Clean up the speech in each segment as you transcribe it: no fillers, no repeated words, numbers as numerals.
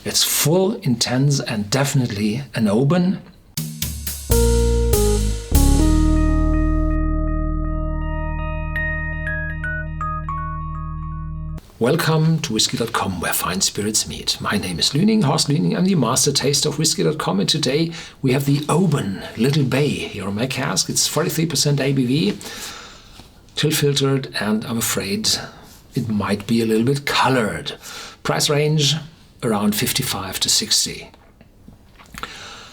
It's full, intense, and definitely an Oban. Welcome to Whisky.com, where fine spirits meet. My name is Horst Lüning. I'm the master taster of Whisky.com, and today we have the Oban Little Bay here on my cask. It's 43% ABV, chill filtered, and I'm afraid it might be a little bit colored. Price range around 55 to 60.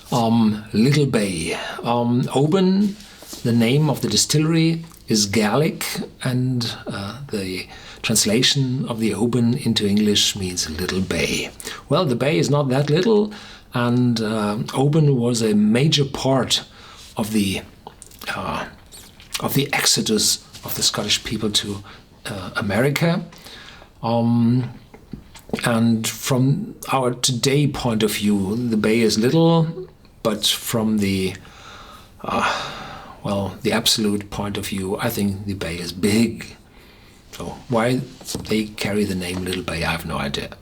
Little Bay. Oban, the name of the distillery, is Gaelic, and the translation of the Oban into English means Little Bay. Well, the bay is not that little, and Oban was a major part of the exodus of the Scottish people to America. And from our today point of view, the bay is little, but from the absolute point of view, I think the bay is big. So why they carry the name Little Bay, I have no idea.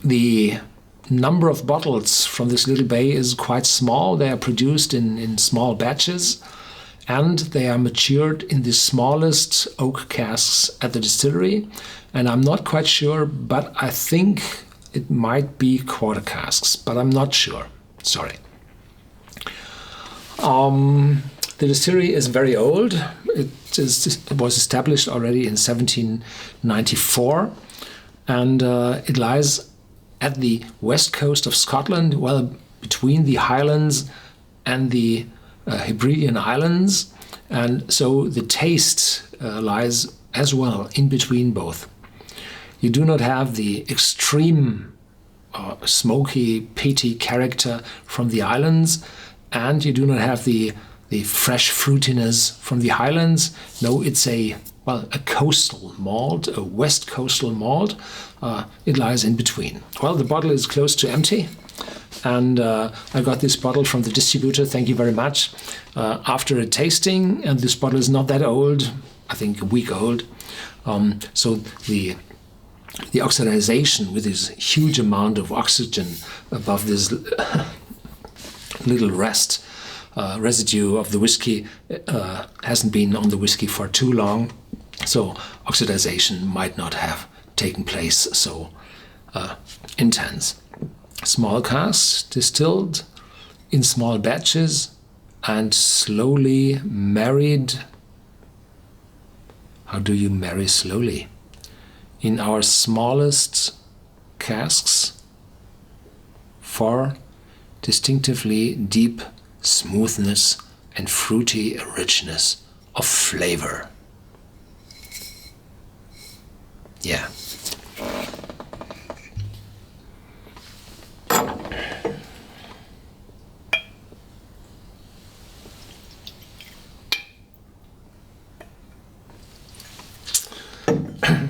The number of bottles from this Little Bay is quite small. They are produced in small batches, and they are matured in the smallest oak casks at the distillery. And I'm not quite sure, but I think it might be quarter casks, but I'm not sure. Sorry. The distillery is very old. It was established already in 1794, and it lies at the west coast of Scotland, well, between the Highlands and the Hebridean Islands, and so the taste lies as well in between both. You do not have the extreme smoky, peaty character from the islands, and you do not have the fresh fruitiness from the Highlands. No, it's a coastal malt, a west coastal malt. It lies in between. Well, the bottle is close to empty, and I got this bottle from the distributor, thank you very much, after a tasting, and this bottle is not that old, I think a week old. So the oxidization with this huge amount of oxygen above this little residue of the whiskey hasn't been on the whiskey for too long, so oxidization might not have taken place so intense. Small casks distilled in small batches and slowly married. How do you marry slowly? In our smallest casks for distinctively deep smoothness and fruity richness of flavor. Yeah.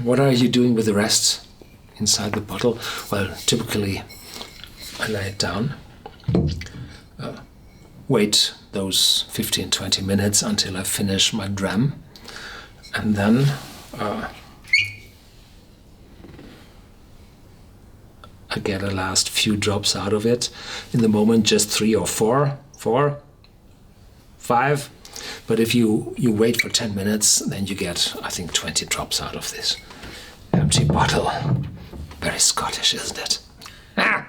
What are you doing with the rest inside the bottle? Well, typically I lay it down, wait those 15-20 minutes until I finish my dram, and then I get a last few drops out of it. In the moment, just 3 or 4, 5. But if you wait for 10 minutes, then you get, I think, 20 drops out of this empty bottle. Very Scottish, isn't it? Ah!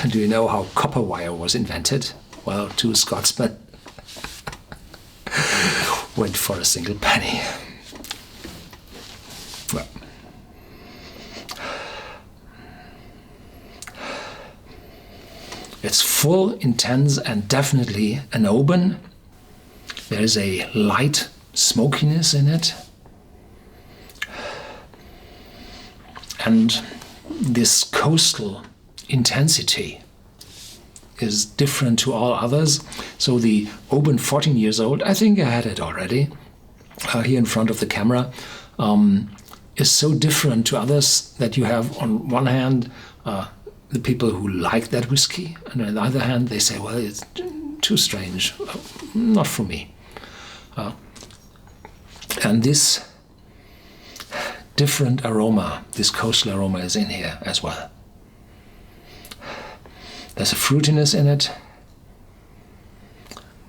Do you know how copper wire was invented? Well, 2 Scotsmen went for a single penny. Well, it's full, intense, and definitely an Oban. There is a light smokiness in it. And this coastal intensity is different to all others. So the Oban, 14 years old, I think I had it already here in front of the camera, is so different to others that you have on one hand the people who like that whiskey, and on the other hand they say, well, it's too strange, not for me. And this different aroma. This coastal aroma is in here as well. There's a fruitiness in it.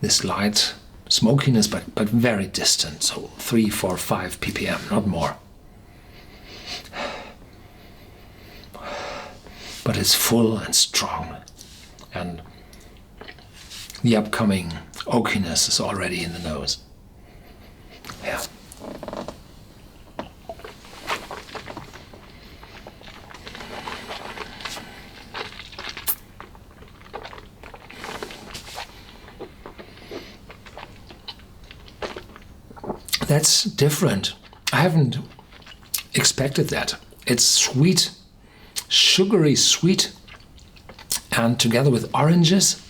This light smokiness, but very distant. So 3, 4, 5 ppm, not more. But it's full and strong. And the upcoming oakiness is already in the nose. Yeah. That's different. I haven't expected that. It's sweet, sugary sweet, and together with oranges,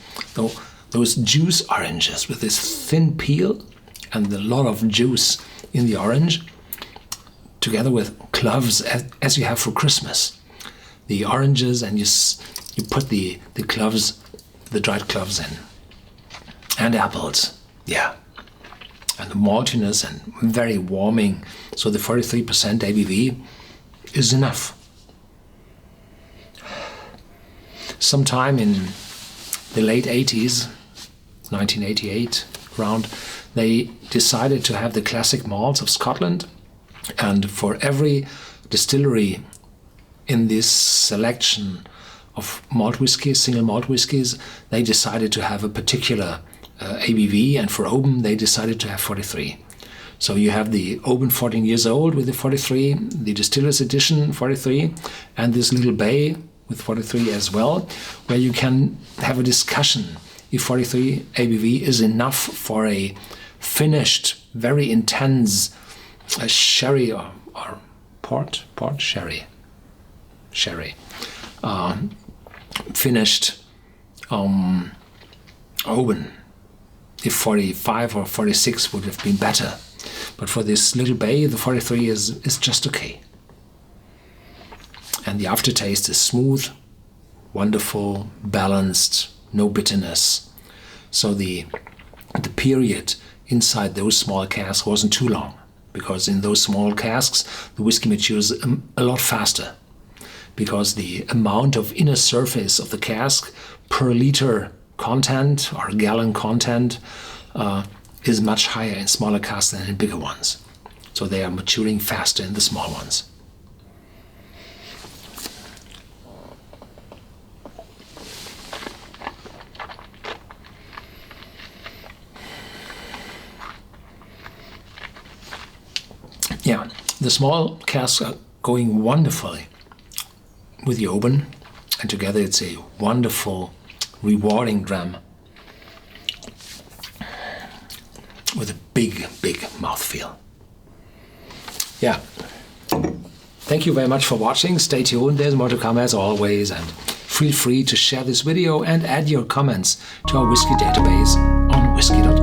those juice oranges with this thin peel and a lot of juice in the orange, together with cloves as you have for Christmas. The oranges, and you put the cloves, the dried cloves in, and apples. Yeah. And the maltiness and very warming. So the 43% ABV is enough. Sometime in the late 80s, 1988 around, they decided to have the classic malts of Scotland, and for every distillery in this selection of malt whiskies, single malt whiskies, they decided to have a particular ABV, and for Oban they decided to have 43. So you have the Oban 14 years old with the 43, the Distiller's Edition 43, and this Little Bay with 43 as well, where you can have a discussion if 43 ABV is enough for a finished, very intense sherry or port sherry, finished Oban. If 45 or 46 would have been better. But for this Little Bay, the 43 is just okay. And the aftertaste is smooth, wonderful, balanced, no bitterness. So the period inside those small casks wasn't too long, because in those small casks, the whiskey matures a lot faster, because the amount of inner surface of the cask per liter content or gallon content is much higher in smaller casks than in bigger ones. So they are maturing faster in the small ones. Yeah, the small casks are going wonderfully with the Oban, and together it's a wonderful, rewarding dram with a big mouthfeel. Yeah. Thank you very much for watching. Stay tuned. There's more to come as always, and feel free to share this video and add your comments to our whiskey database on Whisky.com.